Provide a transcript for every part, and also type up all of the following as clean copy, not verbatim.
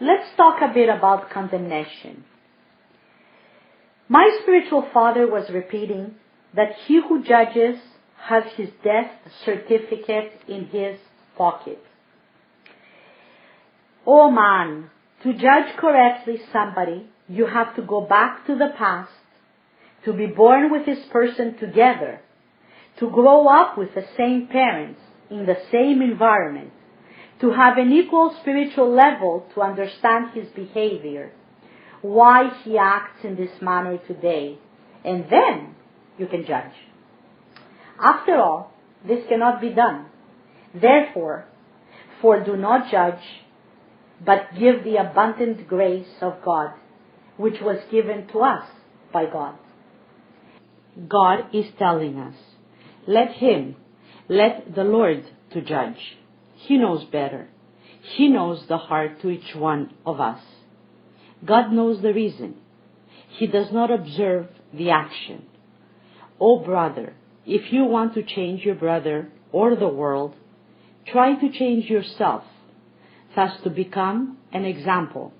Let's talk a bit about condemnation. My spiritual father was repeating that he who judges has his death certificate in his pocket. Oh man, to judge correctly somebody, you have to go back to the past, to be born with this person together, to grow up with the same parents, in the same environment, to have an equal spiritual level to understand his behavior, why he acts in this manner today, and then you can judge. After all, this cannot be done. Therefore, do not judge, but give the abundant grace of God, which was given to us by God. God is telling us, let the Lord to judge. He knows better. He knows the heart to each one of us. God knows the reason. He does not observe the action. Oh brother, if you want to change your brother or the world, try to change yourself, thus to become an example.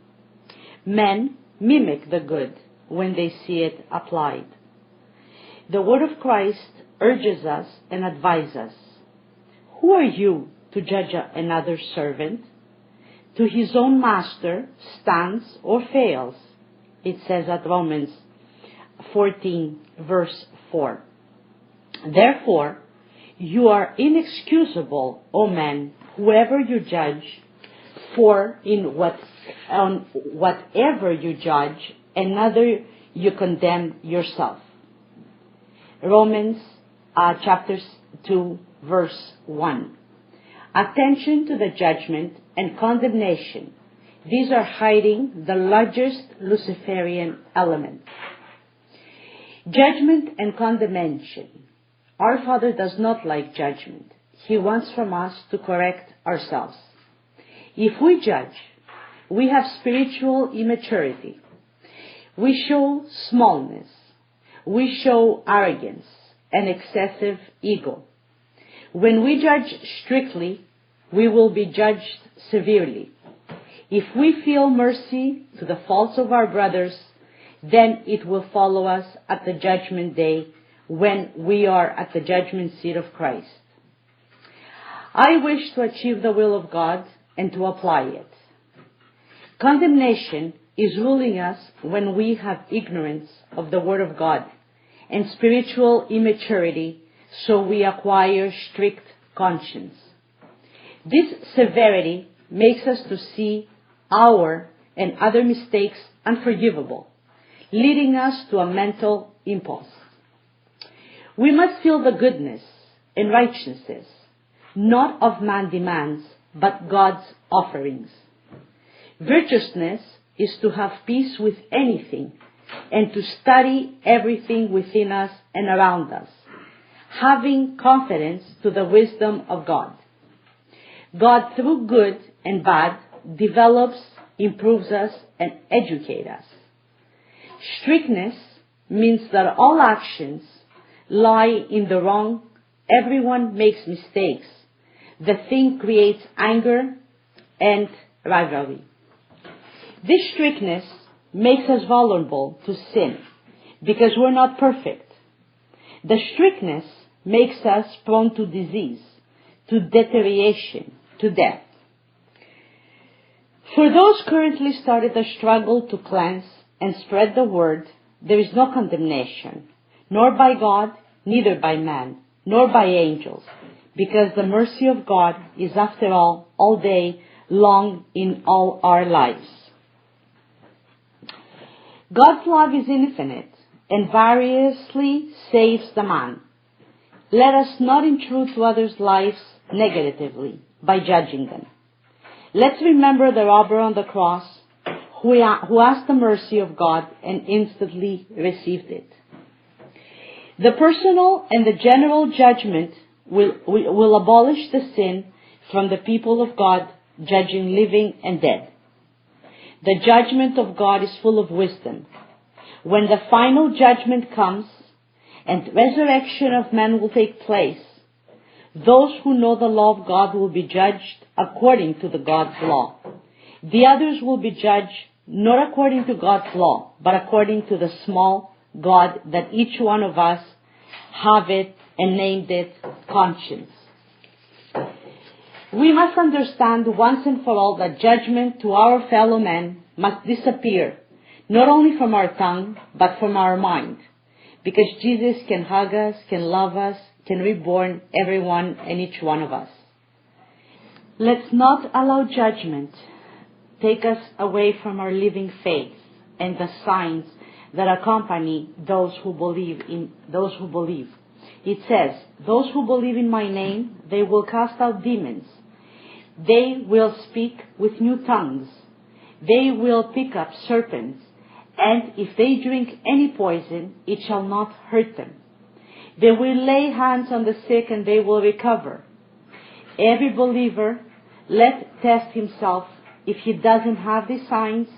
Men mimic the good when they see it applied. The word of Christ urges us and advises us. Who are you to judge another servant? To his own master stands or fails, it says at Romans 14 verse 4. Therefore, you are inexcusable, O men, whoever you judge, for on whatever you judge, another you condemn yourself. Romans chapter 2 verse 1. Attention to the judgment and condemnation. These are hiding the largest Luciferian element. Judgment and condemnation. Our Father does not like judgment. He wants from us to correct ourselves. If we judge, we have spiritual immaturity. We show smallness. We show arrogance and excessive ego. When we judge strictly, we will be judged severely. If we feel mercy to the faults of our brothers, then it will follow us at the judgment day when we are at the judgment seat of Christ. I wish to achieve the will of God and to apply it. Condemnation is ruling us when we have ignorance of the Word of God and spiritual immaturity, so we acquire strict conscience. This severity makes us to see our and other mistakes unforgivable, leading us to a mental impulse. We must feel the goodness and righteousness, not of man's demands, but God's offerings. Virtuousness is to have peace with anything and to study everything within us and around us, having confidence to the wisdom of God. God, through good and bad, develops, improves us, and educates us. Strictness means that all actions lie in the wrong. Everyone makes mistakes. The thing creates anger and rivalry. This strictness makes us vulnerable to sin because we're not perfect. The strictness makes us prone to disease, to deterioration, to death. For those currently started a struggle to cleanse and spread the word, there is no condemnation, nor by God, neither by man, nor by angels, because the mercy of God is after all day long in all our lives. God's love is infinite and variously saves the man. Let us not intrude to others' lives negatively by judging them. Let's remember the robber on the cross who asked the mercy of God and instantly received it. The personal and the general judgment will abolish the sin from the people of God, judging living and dead. The judgment of God is full of wisdom. When the final judgment comes and resurrection of men will take place, those who know the law of God will be judged according to the God's law. The others will be judged not according to God's law, but according to the small God that each one of us have it and named it conscience. We must understand once and for all that judgment to our fellow men must disappear, not only from our tongue, but from our mind, because Jesus can hug us, can love us, can reborn everyone and each one of us. Let's not allow judgment take us away from our living faith and the signs that accompany those who believe. It says, "Those who believe in my name, they will cast out demons. They will speak with new tongues. They will pick up serpents. And if they drink any poison, it shall not hurt them. They will lay hands on the sick and they will recover." Every believer, let test himself. If he doesn't have these signs,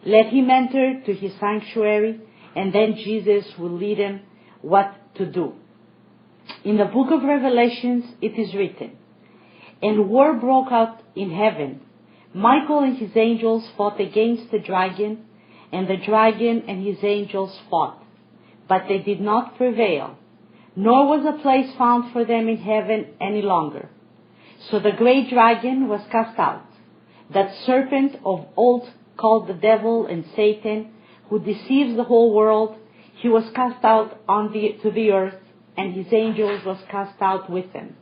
let him enter to his sanctuary, and then Jesus will lead him what to do. In the book of Revelations, it is written, "And war broke out in heaven. Michael and his angels fought against the dragon, and the dragon and his angels fought. But they did not prevail, nor was a place found for them in heaven any longer. So the great dragon was cast out, that serpent of old called the devil and Satan, who deceives the whole world. He was cast out to the earth, and his angels was cast out with him.